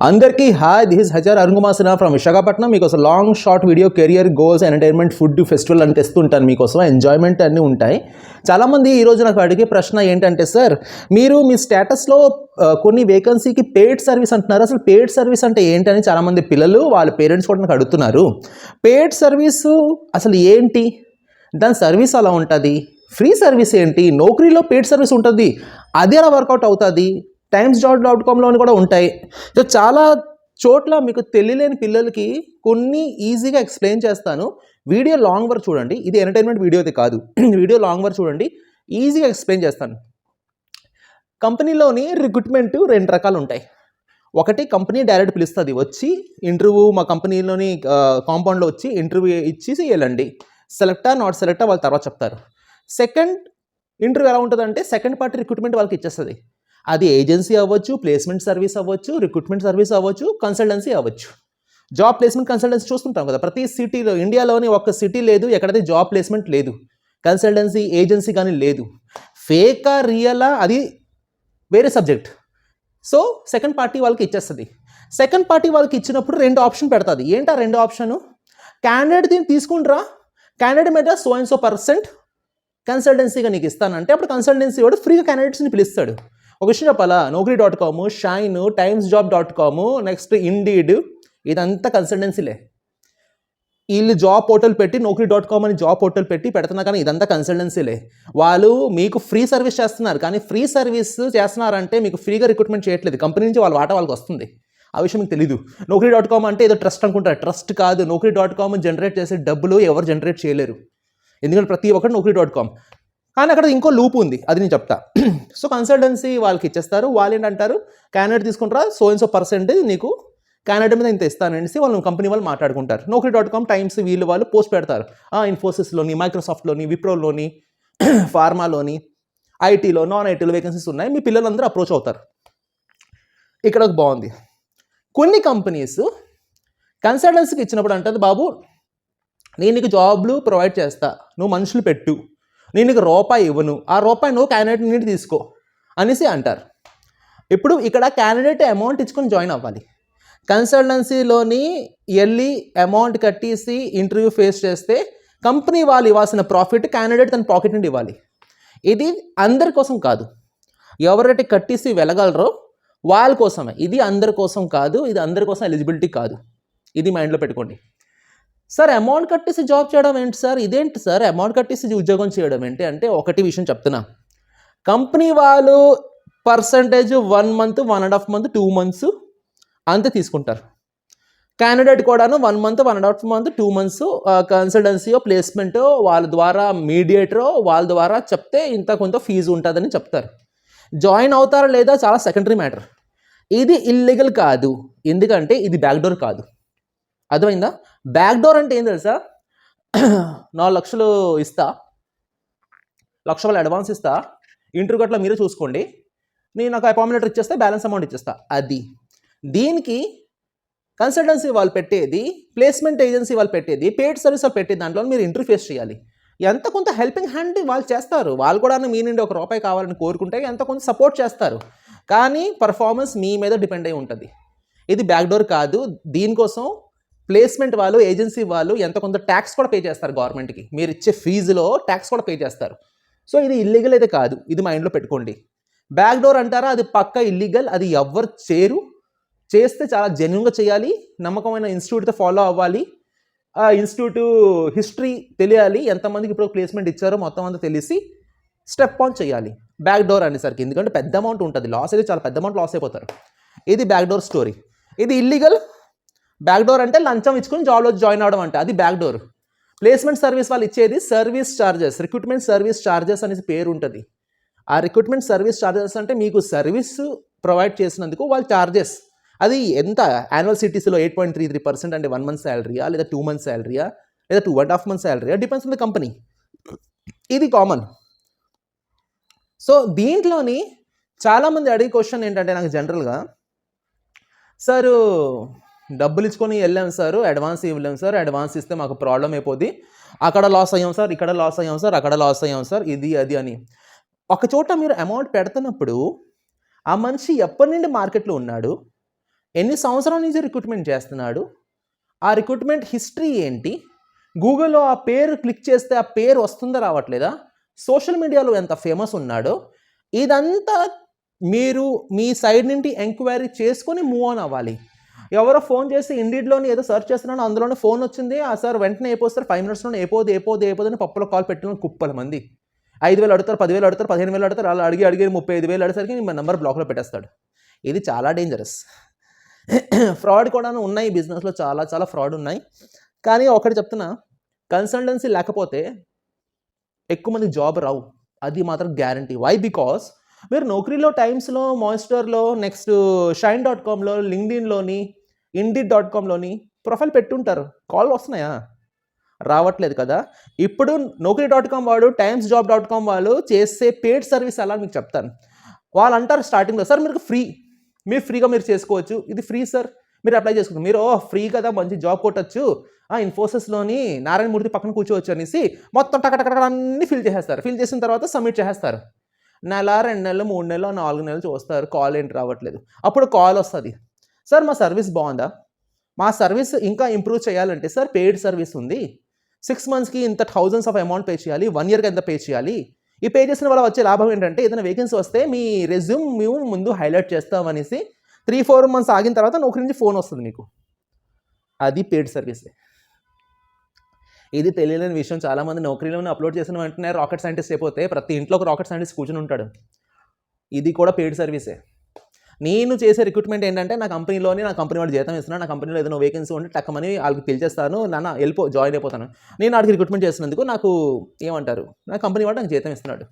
అందరికీ hi, this is Hazar Arunakumar from Visakhapatnam. మీకోసం long short video career goals entertainment food festival అని తెస్తుంటాను. మీకోసం ఎంజాయ్మెంట్ అన్నీ ఉంటాయి. చాలామంది ఈరోజు నాకు అడిగే ప్రశ్న ఏంటంటే, సార్ మీరు మీ స్టేటస్లో కొన్ని వేకెన్సీకి పెయిడ్ సర్వీస్ అంటున్నారు. అసలు పెయిడ్ సర్వీస్ అంటే ఏంటని చాలామంది పిల్లలు వాళ్ళ పేరెంట్స్ కూడా నాకు అడుగుతున్నారు. పెయిడ్ సర్వీసు అసలు ఏంటి, దాని సర్వీస్ అలా ఉంటుంది, ఫ్రీ సర్వీస్ ఏంటి, నౌకరీలో పెయిడ్ సర్వీస్ ఉంటుంది, అది ఎలా వర్కౌట్ అవుతుంది, timesjob.comలోని కూడా ఉంటాయి. సో చాలా చోట్ల మీకు తెలియలేని పిల్లలకి కొన్ని ఈజీగా ఎక్స్ప్లెయిన్ చేస్తాను. వీడియో లాంగ్ వరకు చూడండి. ఇది ఎంటర్టైన్మెంట్ వీడియో అయితే కాదు, వీడియో లాంగ్ వరకు చూడండి, ఈజీగా ఎక్స్ప్లెయిన్ చేస్తాను. కంపెనీలోని రిక్రూట్మెంట్ 2 రకాలు ఉంటాయి. ఒకటి కంపెనీ డైరెక్ట్ పిలుస్తుంది, వచ్చి ఇంటర్వ్యూ మా కంపెనీలోని కాంపౌండ్లో వచ్చి ఇంటర్వ్యూ ఇచ్చేసి వెళ్ళండి, సెలెక్టా నాట్ సెలెక్టా వాళ్ళ తర్వాత చెప్తారు. సెకండ్ ఇంటర్వ్యూ ఎలా ఉంటుందంటే సెకండ్ పార్టీ రిక్రూట్మెంట్ వాళ్ళకి ఇచ్చేస్తుంది. అది ఏజెన్సీ అవ్వచ్చు, ప్లేస్మెంట్ సర్వీస్ అవ్వచ్చు, రిక్రూట్మెంట్ సర్వీస్ అవ్వచ్చు, కన్సల్టెన్సీ అవ్వచ్చు. జాబ్ ప్లేస్మెంట్ కన్సల్టెన్సీ చూస్తుంటాం కదా, ప్రతి సిటీలో, ఇండియాలోని ఒక్క సిటీ లేదు ఎక్కడైతే జాబ్ ప్లేస్మెంట్ లేదు, కన్సల్టెన్సీ ఏజెన్సీ కానీ లేదు. ఫేకా రియలా అది వేరే సబ్జెక్ట్. సో సెకండ్ పార్టీ వాళ్ళకి ఇచ్చేస్తుంది. సెకండ్ పార్టీ వాళ్ళకి ఇచ్చినప్పుడు 2 ఆప్షన్ పెడుతుంది. ఏంటా 2 ఆప్షను? క్యాండిడేట్ దీన్ని తీసుకుంటారా, క్యాండిడేట్ మీద so&so% కన్సల్టెన్సీగా నీకు ఇస్తానంటే అప్పుడు కన్సల్టెన్సీ వాడు ఫ్రీగా క్యాండిడేట్స్ని పిలుస్తాడు. ఒక విషయం చెప్పాలా, naukri.com, shine, timesjob.com, next indeed, ఇదంతా కన్సల్టెన్సీలే. వీళ్ళు జాబ్ పోర్టల్ పెట్టి naukri.com అని జాబ్ పోర్టల్ పెట్టి పెడుతున్నా, కానీ ఇదంతా కన్సల్టెన్సీలే. వాళ్ళు మీకు ఫ్రీ సర్వీస్ చేస్తున్నారు, కానీ ఫ్రీ సర్వీస్ చేస్తున్నారంటే మీకు ఫ్రీగా రిక్రూట్మెంట్ చేయట్లేదు, కంపెనీ నుంచి వాళ్ళ వాటా వాళ్ళకి వస్తుంది. ఆ విషయం మీకు తెలీదు. naukri.com అంటే ఏదో ట్రస్ట్ అనుకుంటారు, ట్రస్ట్ కాదు. naukri.com జనరేట్ చేసే డబ్బులు ఎవరు జనరేట్ చేయలేరు, ఎందుకంటే ప్రతి ఒక్కటి naukri.com. కానీ అక్కడ ఇంకో లూప్ ఉంది, అది నేను చెప్తా. సో కన్సల్టెన్సీ వాళ్ళకి ఇచ్చేస్తారు. వాళ్ళు ఏంటంటారు, క్యాండిడేట్ తీసుకుంటారా so&so% నీకు క్యాండిడేట్ మీద ఇంత ఇస్తాననేసి వాళ్ళు కంపెనీ వాళ్ళు మాట్లాడుకుంటారు. naukri.com టైమ్స్ వీళ్ళు వాళ్ళు పోస్ట్ పెడతారు. ఇన్ఫోసిస్లోని, మైక్రోసాఫ్ట్లోని, విప్రోలోని, ఫార్మాలోని, ఐటీలో, నాన్ ఐటీలో వేకెన్సీస్ ఉన్నాయి, మీ పిల్లలందరూ అప్రోచ్ అవుతారు. ఇక్కడ బాగుంది, కొన్ని కంపెనీస్ కన్సల్టెన్సీకి ఇచ్చినప్పుడు అంటుంది, బాబు నేను నీకు జాబ్లు ప్రొవైడ్ చేస్తా, నువ్వు మనుషులు పెట్టు, నేను నీకు రూపాయి ఇవ్వను, ఆ రూపాయి నువ్వు క్యాండిడేట్ నుండి తీసుకో అనేసి అంటారు. ఇప్పుడు ఇక్కడ క్యాండిడేట్ అమౌంట్ ఇచ్చుకొని జాయిన్ అవ్వాలి. కన్సల్టెన్సీలోని వెళ్ళి అమౌంట్ కట్టేసి ఇంటర్వ్యూ ఫేస్ చేస్తే కంపెనీ వాళ్ళు ఇవ్వాల్సిన ప్రాఫిట్ క్యాండిడేట్ తన పాకెట్ నుండి ఇవ్వాలి. ఇది అందరి కోసం కాదు, ఎవరైతే కట్టేసి వెళ్ళగలరో వాళ్ళ కోసమే. ఇది అందరి కోసం కాదు, ఇది అందరి కోసం ఎలిజిబిలిటీ కాదు, ఇది మైండ్లో పెట్టుకోండి. సార్ అమౌంట్ కట్టేసి జాబ్ చేయడం ఏంటి సార్, ఇదేంటి సార్ అమౌంట్ కట్టేసి ఉద్యోగం చేయడం ఏంటి అంటే, ఒకటి విషయం చెప్తున్నా. కంపెనీ వాళ్ళు పర్సంటేజ్ 1 month, 1.5 month, 2 months అంతే తీసుకుంటారు. క్యాండిడేట్ కూడాను 1 month, 1.5 month, 2 months కన్సల్టెన్సీయో ప్లేస్మెంటో వాళ్ళ ద్వారా, మీడియేటరో వాళ్ళ ద్వారా చెప్తే ఇంత కొంత ఫీజు ఉంటుందని చెప్తారు. జాయిన్ అవుతారా లేదా చాలా సెకండరీ మ్యాటర్. ఇది ఇల్లీగల్ కాదు, ఎందుకంటే ఇది బ్యాక్డోర్ కాదు. అర్థమైందా? బ్యాక్డోర్ అంటే ఏం తెలుసా, 4 లక్షలు ఇస్తా, 1 లక్ష అడ్వాన్స్ ఇస్తా, ఇంటర్వ్యూ గట్లా మీరే చూసుకోండి, నేను నాకు అపాయింట్మెంట్ లెటర్ ఇచ్చేస్తే బ్యాలెన్స్ అమౌంట్ ఇచ్చేస్తా. అది దీనికి కన్సల్టెన్సీ వాళ్ళు పెట్టేది, ప్లేస్మెంట్ ఏజెన్సీ వాళ్ళు పెట్టేది, పెయిడ్ సర్వీస్ వాళ్ళు పెట్టేది, దాంట్లో మీరు ఇంటర్వ్యూ ఫేస్ చేయాలి. ఎంత కొంత హెల్పింగ్ హ్యాండ్ వాళ్ళు చేస్తారు, వాళ్ళు కూడా మీ నుండి 1 రూపాయి కావాలని కోరుకుంటే ఎంత కొంత సపోర్ట్ చేస్తారు, కానీ పర్ఫార్మెన్స్ మీ మీద డిపెండ్ అయి ఉంటుంది. ఇది బ్యాక్డోర్ కాదు. దీనికోసం ప్లేస్మెంట్ వాళ్ళు, ఏజెన్సీ వాళ్ళు ఎంత కొంత ట్యాక్స్ కూడా పే చేస్తారు గవర్నమెంట్కి, మీరు ఇచ్చే ఫీజులో ట్యాక్స్ కూడా పే చేస్తారు. సో ఇది ఇల్లీగల్ అయితే కాదు, ఇది మైండ్లో పెట్టుకోండి. బ్యాక్డోర్ అంటారా, అది పక్కా ఇల్లీగల్, అది ఎవ్వరు చేయరు. చేస్తే చాలా జెన్యూన్గా చేయాలి, నమ్మకమైన ఇన్స్టిట్యూట్తో ఫాలో అవ్వాలి, ఆ ఇన్స్టిట్యూట్ హిస్టరీ తెలియాలి, ఎంతమందికి ఇప్పుడు ప్లేస్మెంట్ ఇచ్చారో మొత్తం అంతా తెలిసి స్టెప్ ఆన్ చేయాలి. బ్యాక్డోర్ అనేసరికి ఎందుకంటే పెద్ద అమౌంట్ ఉంటుంది, లాస్ అయితే చాలా పెద్ద అమౌంట్ లాస్ అయిపోతారు. ఇది బ్యాక్డోర్ స్టోరీ. ఇది ఇల్లీగల్. బ్యాక్డోర్ అంటే లంచం ఇచ్చుకొని జాబ్లో జాయిన్ అవ్వడం అంటే అది బ్యాక్డోర్. ప్లేస్మెంట్ సర్వీస్ వాళ్ళు ఇచ్చేది service charges, recruitment service charges అనేసి పేరు ఉంటుంది. ఆ రిక్రూట్మెంట్ సర్వీస్ ఛార్జెస్ అంటే మీకు సర్వీస్ ప్రొవైడ్ చేసినందుకు వాళ్ళు ఛార్జెస్. అది ఎంత యాన్యువల్ సిటీసీలో 8.33% అంటే 1 month శాలరీయా, లేదా 2 months శాలరీయా, లేదా 2.5 months శాలరీయా, డిపెండ్స్ ఆన్ ద కంపెనీ. ఇది కామన్. సో దీంట్లోని చాలామంది అడిగే క్వశ్చన్ ఏంటంటే, నాకు జనరల్గా, సార్ డబ్బులు ఇచ్చుకొని వెళ్ళాం సార్, అడ్వాన్స్ ఇవ్వలేం సార్, అడ్వాన్స్ ఇస్తే మాకు ప్రాబ్లం అయిపోద్ది, అక్కడ లాస్ అయ్యాం సార్, ఇక్కడ లాస్ అయ్యాం సార్, అక్కడ లాస్ అయ్యాం సార్, ఇది అది అని. ఒక చోట మీరు అమౌంట్ పెడుతున్నప్పుడు ఆ మనిషి ఎప్పటి నుండి మార్కెట్లో ఉన్నాడు, ఎన్ని సంవత్సరాల నుంచి రిక్రూట్మెంట్ చేస్తున్నాడు, ఆ రిక్రూట్మెంట్ హిస్టరీ ఏంటి, గూగుల్లో ఆ పేరు క్లిక్ చేస్తే ఆ పేరు వస్తుందా రావట్లేదా, సోషల్ మీడియాలో ఎంత ఫేమస్ ఉన్నాడో, ఇదంతా మీరు మీ సైడ్ నుండి ఎంక్వైరీ చేసుకొని మూవ్ ఆన్ అవ్వాలి. ఎవరో ఫోన్ చేసి ఇండిడ్లోని ఏదో సెర్చ్ చేస్తున్నాను, అందులోనే ఫోన్ వచ్చింది, ఆ సార్ వెంటనే అయిపోతారు, 5 minutesలోనే అయిపోదు అని పప్పులో కాల్ పెట్టిన కుప్పల మంది 5,000 అడుగుతారు, 10,000 అడుగుతారు, 15,000 అడుగుతారు, అలా అడిగి 35,000 అడిగేసరికి మీ నెంబర్ బ్లాక్లో పెట్టేస్తాడు. ఇది చాలా డేంజరస్. ఫ్రాడ్ కూడా ఉన్నాయి బిజినెస్లో, చాలా చాలా ఫ్రాడ్ ఉన్నాయి. కానీ ఒకటి చెప్తున్నా, కన్సల్టెన్సీ లేకపోతే ఎక్కువ మంది జాబ్ రావు, అది మాత్రం గ్యారంటీ. వై? బికాస్ మీరు నౌకరీలో టైమ్స్లో, మాయిస్టర్లో, నెక్స్ట్ షైన్.comలో, లింక్డ్ఇన్లోని, ఇండిడ్.comలోని ప్రొఫైల్ పెట్టుంటారు. కాల్ వస్తున్నాయా? రావట్లేదు కదా. ఇప్పుడు నౌకరీ.com వాడు, timesjob.com వాళ్ళు చేసే పెయిడ్ సర్వీస్ అలా మీకు చెప్తాను. వాళ్ళు అంటారు స్టార్టింగ్లో, సార్ మీరు ఫ్రీగా మీరు చేసుకోవచ్చు, ఇది ఫ్రీ సార్, మీరు అప్లై చేసుకుంటారు. మీరు ఫ్రీ కదా, మంచి జాబ్ కొట్టచ్చు, ఇన్ఫోసిస్లోని నారాయణమూర్తి పక్కన కూర్చోవచ్చు అనేసి మొత్తం టకటక అన్నీ ఫిల్ చేసేస్తారు. ఫిల్ చేసిన తర్వాత సబ్మిట్ చేసేస్తారు. నెల, 2 నెలలు, 3 నెలలు, 4 నెలలు చూస్తారు, కాల్ ఏంటి రావట్లేదు. అప్పుడు కాల్ వస్తుంది, సార్ మా సర్వీస్ బాగుందా, మా సర్వీస్ ఇంకా ఇంప్రూవ్ చేయాలంటే సార్ పెయిడ్ సర్వీస్ ఉంది, 6 monthsకి ఇంత థౌజండ్స్ ఆఫ్ అమౌంట్ పే చేయాలి, 1 yearకి ఎంత పే చేయాలి, ఈ పే చేసిన వల్ల వచ్చే లాభం ఏంటంటే ఏదైనా వేకెన్సీ వస్తే మీ రెజ్యూమ్ మేము ముందు హైలైట్ చేస్తామనేసి 3-4 months ఆగిన తర్వాత నౌకరీ నుంచి ఫోన్ వస్తుంది మీకు. అది పెయిడ్ సర్వీస్. ఇది తెలియలేని విషయం. చాలామంది నౌకరీలోనే అప్లోడ్ చేసిన వెంటనే రాకెట్ సైంటిస్ట్ అయిపోతే ప్రతి ఇంట్లో ఒక రాకెట్ సైంటిస్ట్ కూర్చొని ఉంటాడు. ఇది కూడా పెయిడ్ సర్వీసే. నేను చేసే రిక్రూట్మెంట్ ఏంటంటే, నా కంపెనీ వాళ్ళు జీతం ఇస్తున్నాను, నా కంపెనీలో ఏదైనా వేకెన్సీ ఉంటే టక్కమని వాళ్ళకి పిలిచేస్తాను, నాన్న జాయిన్ అయిపోతాను. నేను వాడికి రిక్రూట్మెంట్ చేసినందుకు నాకు ఏమంటారు, నా కంపెనీ వాడు నాకు జీతం ఇస్తున్నాడు.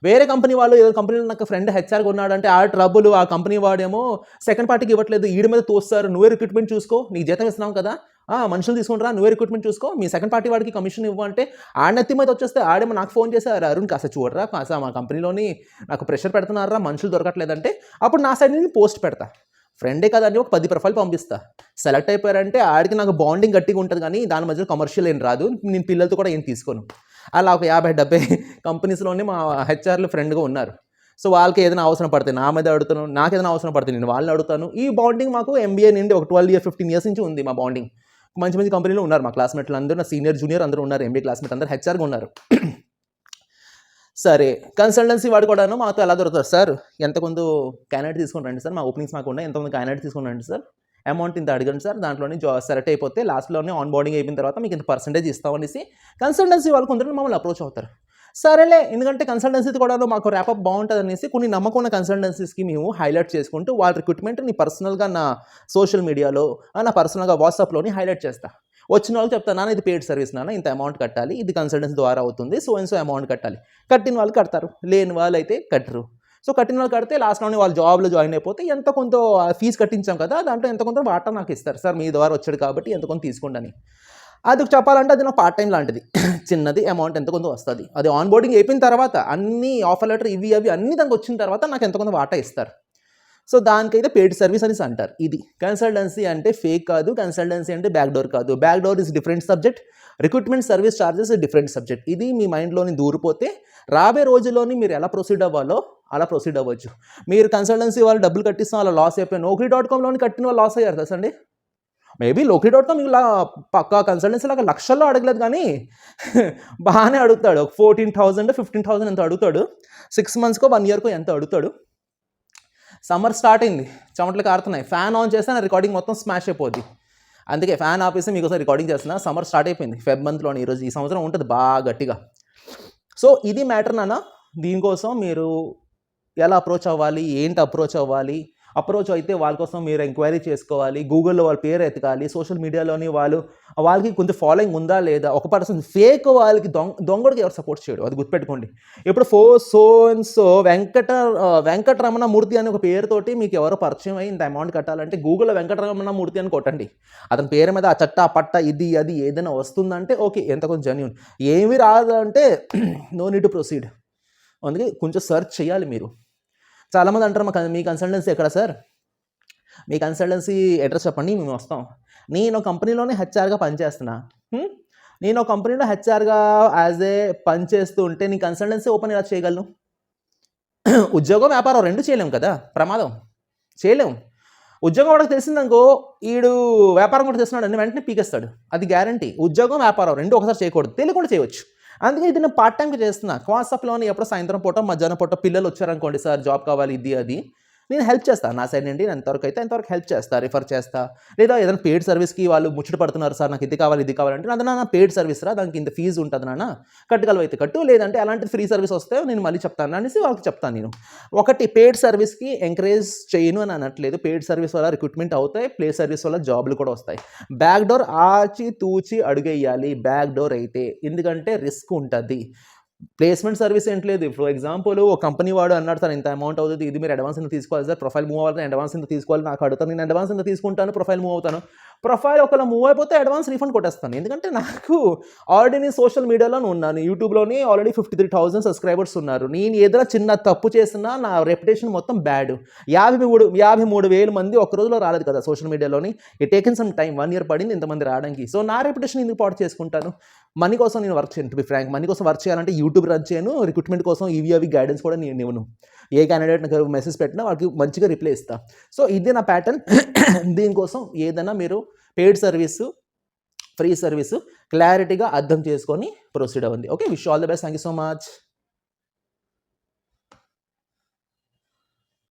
వేరే కంపెనీ వాళ్ళు, ఏదో కంపెనీలో నాకు ఫ్రెండ్ హెచ్ఆర్గా ఉన్నాడు అంటే ఆ ట్రబుల్, ఆ కంపెనీ వాడేమో సెకండ్ పార్టీకి ఇవ్వట్లేదు, ఈడి మీద తోస్తారు, నువ్వే రిక్రూట్మెంట్ చూసుకో, నీకు జీతం ఇస్తున్నావు కదా, మనుషులు తీసుకుంటారా, నువ్వే రిక్రూట్మెంట్ చూసుకో, మీ సెకండ్ పార్టీ వాడికి కమిషన్ ఇవ్వంటే ఆడెత్తి మీద వచ్చేస్తే ఆడేమో నాకు ఫోన్ చేశారు, అరుణ్ కాస్త చూడరా, కాస్త మా కంపెనీలోని నాకు ప్రెషర్ పెడుతున్నారా, మనుషులు దొరకట్లేదంటే అప్పుడు నా సైడ్ నుంచి పోస్ట్ పెడతా. ఫ్రెండే కదండి, ఒక 10 ప్రొఫైల్ పంపిస్తా. సెలెక్ట్ అయిపోయారంటే ఆడికి నాకు బాండింగ్ గట్టిగా ఉంటుంది, కానీ దాని మధ్యలో కమర్షియల్ ఏం రాదు, నేను పిల్లలతో కూడా ఏం తీసుకోను. అలా ఒక 50-70 కంపెనీస్లోనే మా హెచ్ఆర్లు ఫ్రెండ్గా ఉన్నారు. సో వాళ్ళకి ఏదైనా అవసరం పడితే నా మీద అడుగుతాను, నాకు ఏదైనా అవసరం పడితే నేను వాళ్ళని అడుగుతాను. ఈ బాండింగ్ మాకు ఎంబీఏ నుండి ఒక 15 years నుంచి ఉంది మా బాండింగ్. మంచి కంపెనీలో ఉన్నారు మా క్లాస్మేట్లు అందరూ, నా సీనియర్ జూనియర్ అందరూ ఉన్నారు, ఎంబీఏ క్లాస్మేట్ అందరూ హెచ్ఆర్గా ఉన్నారు. సరే, కన్సల్టెన్సీ వాడు కూడాను మాతో ఎలా దొరుకుతారు సార్, ఎంతకొందు క్యాండిడేట్ తీసుకొని రండి సార్, మా ఓపెనింగ్స్ మాకు ఉన్నాయి, ఎంతమంది క్యాండిడేట్ తీసుకొని రండి సార్, అమౌంట్ ఇంత అడగండి సార్, దాంట్లోనే సెలెక్ట్ అయిపోతే లాస్ట్లోనే ఆన్ బోర్డింగ్ అయిపోయిన తర్వాత మీకు ఇంత పర్సెంటేజ్ ఇస్తామనేసి కన్సల్టెన్సీ వాళ్ళు కొందరు మమ్మల్ని అప్రోచ్ అవుతారు. సరేలే, ఎందుకంటే కన్సల్టెన్సీ కూడా మాకు ర్యాపప్ బాగుంటుంది అనేసి కొన్ని నమ్మకం ఉన్న కన్సల్టెన్సీస్కి మేము హైలైట్ చేసుకుంటూ వాళ్ళ రిక్రూట్మెంట్ నీ పర్సనల్గా నా సోషల్ మీడియాలో, నా పర్సనల్గా వాట్సాప్లోని హైలైట్ చేస్తా. వచ్చిన వాళ్ళకి చెప్తాను, నాన్న ఇది పెయిడ్ సర్వీస్, నాన్న ఇంత అమౌంట్ కట్టాలి, ఇది కన్సల్టెన్సీ ద్వారా అవుతుంది, సో అమౌంట్ కట్టాలి. కట్టిన వాళ్ళు కడతారు, లేని వాళ్ళు అయితే కట్టరు. సో కట్టిన వాళ్ళు కడితే లాస్ట్లోనే వాళ్ళు జాబ్లో జాయిన్ అయిపోతే ఎంత కొంత ఫీజు కట్టించాం కదా, దాంట్లో ఎంత కొంత వాటా నాకు ఇస్తారు, సార్ మీ ద్వారా వచ్చాడు కాబట్టి ఎంత కొంత తీసుకోండి అని. అది చెప్పాలంటే అది నా పార్ట్ టైం లాంటిది, చిన్నది అమౌంట్ ఎంత కొంత వస్తుంది. అది ఆన్ బోర్డింగ్ అయిపోయిన తర్వాత అన్ని ఆఫర్ లెటర్ ఇవి అన్నీ దానికి వచ్చిన తర్వాత నాకు ఎంత కొంత వాటా ఇస్తారు. సో దానికైతే పెయిడ్ సర్వీస్ అనేసి అంటారు. ఇది కన్సల్టెన్సీ అంటే ఫేక్ కాదు, కన్సల్టెన్సీ అంటే బ్యాక్ డోర్ కాదు. Back door is different subject, recruitment service charges different subject. ఇది మీ మైండ్లోని దూరిపోతే రాబోయే రోజుల్లోని మీరు ఎలా ప్రొసీడ్ అవ్వాలో అలా ప్రొసీడ్ అవ్వచ్చు. మీరు కన్సల్టెన్సీ వాళ్ళు డబ్బులు కట్టిస్తాం అలా లాస్ అయిపోయి నౌకరీ.comలోని కట్టిన వాళ్ళు లాస్ అయ్యారు తెలుసండి. మేబీ నౌకరీ.com ఇలా పక్కా కన్సల్టెన్సీ లాగా లక్షల్లో అడగలేదు, కానీ బాగానే అడుగుతాడు. 14,000 15,000 ఎంత అడుగుతాడు, 6 monthsకో 1 yearకో ఎంత అడుగుతాడు. సమ్మర్ స్టార్ట్ అయింది, చెమటలు కారుతున్నాయి, ఫ్యాన్ ఆన్ చేస్తే నా రికార్డింగ్ మొత్తం స్మాష్ అయిపోద్ది. అందుకే ఫ్యాన్ ఆపేసి మీకోసం రికార్డింగ్ చేస్తున్నా. సమ్మర్ స్టార్ట్ అయిపోయింది, ఫెబ్ మంత్లోని ఈరోజు ఈ సంవత్సరం ఉంటుంది బాగా గట్టిగా. సో ఇది మ్యాటర్ నాన్న. దీనికోసం మీరు ఎలా అప్రోచ్ అవ్వాలి, ఏంటి అప్రోచ్ అవ్వాలి, అప్రోచ్ అయితే వాళ్ళ కోసం మీరు ఎంక్వైరీ చేసుకోవాలి, గూగుల్లో వాళ్ళ పేరు ఎతకాలి, సోషల్ మీడియాలోని వాళ్ళకి కొంచెం ఫాలోయింగ్ ఉందా లేదా. ఒక పర్సన్ ఫేక్ వాళ్ళకి దొంగడికి ఎవరు సపోర్ట్ చేయడు, అది గుర్తుపెట్టుకోండి. ఇప్పుడు సో వెంకటరమణ మూర్తి అనే ఒక పేరుతోటి మీకు ఎవరో పరిచయం అయ్యి ఇంత అమౌంట్ కట్టాలంటే గూగుల్లో వెంకటరమణ మూర్తి అని కొట్టండి. అతని పేరు మీద ఆ చట్ట పట్ట ఇది అది ఏదైనా వస్తుందంటే ఓకే, ఎంత కొంచెం జెన్యూన్. ఏమి రాదు అంటే నో నీడ్ టు ప్రొసీడ్. అందుకే కొంచెం సెర్చ్ చేయాలి మీరు. చాలామంది అంటారు, మీ కన్సల్టెన్సీ ఎక్కడ సార్, మీ కన్సల్టెన్సీ అడ్రస్ చెప్పండి మేము వస్తాం. నేను కంపెనీలోనే హెచ్ఆర్గా పనిచేస్తున్నా, నేను కంపెనీలో హెచ్ఆర్గా యాజ్ ఏ పనిచేస్తూ ఉంటే నీ కన్సల్టెన్సీ ఓపెన్ ఎలా చేయగలను? ఉద్యోగం వ్యాపారం రెండు చేయలేము కదా, ప్రమాదం చేయలేము. ఉద్యోగం వాడికి తెలిసిందనుకో ఈడు వ్యాపారం కూడా చేస్తున్నాడు అని వెంటనే పీకేస్తాడు. అది గ్యారంటీ. ఉద్యోగం, వ్యాపారం 2 ఒకసారి చేయకూడదు. తెలియకుండా చేయవచ్చు. అందుకే ఇది నేను పార్ట్ టైమ్‌గా చేస్తున్నా. వాట్సాప్‌లోని ఎప్పుడో సాయంత్రం పూట, మధ్యాహ్నం పూట పిల్లలు వచ్చారనుకోండి, సార్ జాబ్ కావాలి ఇది అది. నేను హెల్ప్ చేస్తాను. నా సైడ్ నుండి ఎంతవరకు అయితే అంతవరకు హెల్ప్ చేస్తా, రిఫర్ చేస్తా. లేదా ఏదైనా పెయిడ్ సర్వీస్‌కి వాళ్ళు ముచ్చట పడుతున్నారు, సార్ నాకు ఇది కావాలి, ఇది కావాలంటే, అది నాన్న పెయిడ్ సర్వీస్ రా, దానికి ఇంత ఫీజు ఉంటది నాన్న, కట్టగలవైతే కట్టు, లేదంటే అలాంటి ఫ్రీ సర్వీస్ వస్తే నేను మళ్ళీ చెప్తాను అనేసి వాళ్ళకి చెప్తాను నేను. ఒకటి పెయిడ్ సర్వీస్‌కి ఎంకరేజ్ చేయను అని అనట్లేదు. పెయిడ్ సర్వీస్ వల్ల రిక్రూట్మెంట్ అవుతాయి. ప్లే సర్వీస్ వల్ల జాబ్‌లు కూడా వస్తాయి. బ్యాక్ డోర్ ఆచి తూచి అడుగేయాలి బ్యాక్ డోర్ అయితే. ఎందుకంటే రిస్క్ ఉంటది. ప్లేస్మెంట్ సర్వీస్ ఏంటి లేదు. ఫర్ ఎగ్జాంపుల్ ఒక కంపెనీ వాడు అన్నాడు, సార్ ఇంత అమౌంట్ అవుతుంది, ఇది మీరు అడ్వాన్స్ ఎంత తీసుకోవాలి సార్, ప్రొఫైల్ మూవ్ అవ్వాలి, అడ్వాన్స్ ఎంత తీసుకోవాలి నాకు అడుగుతాను, నేను అడ్వాన్స్ ఎంత తీసుకుంటాను, ప్రొఫైల్ మూవ్ అవుతాను. ప్రొఫైల్ ఒకవేళ మూవ్ అయిపోతే అడ్వాన్స్ రీఫండ్ కొట్టేస్తాను. ఎందుకంటే నాకు ఆల్రెడీ నేను సోషల్ మీడియాలోనే ఉన్నాను. యూట్యూబ్లోని ఆల్రెడీ 53,000 సబ్స్క్రైబర్స్ ఉన్నారు. నేను ఏదైనా చిన్న తప్పు చేసినా నా రెప్యుటేషన్ మొత్తం బ్యాడ్. 53,000 మంది ఒక రోజులో రాలేదు కదా సోషల్ మీడియాలోని. It taken some time, 1 year పడింది ఇంతమంది రావడానికి. సో నా రెప్యుటేషన్ ఎందుకు పాటు చేసుకుంటాను? మనీ కోసం నేను వర్క్ చేయను. టు బి ఫ్రాంక్, మనీ కోసం వర్క్ చేయాలంటే యూట్యూబ్ రన్ చేయను. రిక్రూట్మెంట్ కోసం ఇవి అవి గైడెన్స్ కూడా నేను ఇవ్వను. ఏ క్యాండిడేట్ నాకు మెసేజ్ పెట్టినా వాళ్ళకి మంచిగా రిప్లై ఇస్తా. సో ఇది నా ప్యాటర్న్. దీనికోసం ఏదైనా మీరు పెయిడ్ సర్వీసు, ఫ్రీ సర్వీసు క్లారిటీగా అర్థం చేసుకొని ప్రొసీడ్ అవ్వండి. Okay, wish all the best. Thank you so much.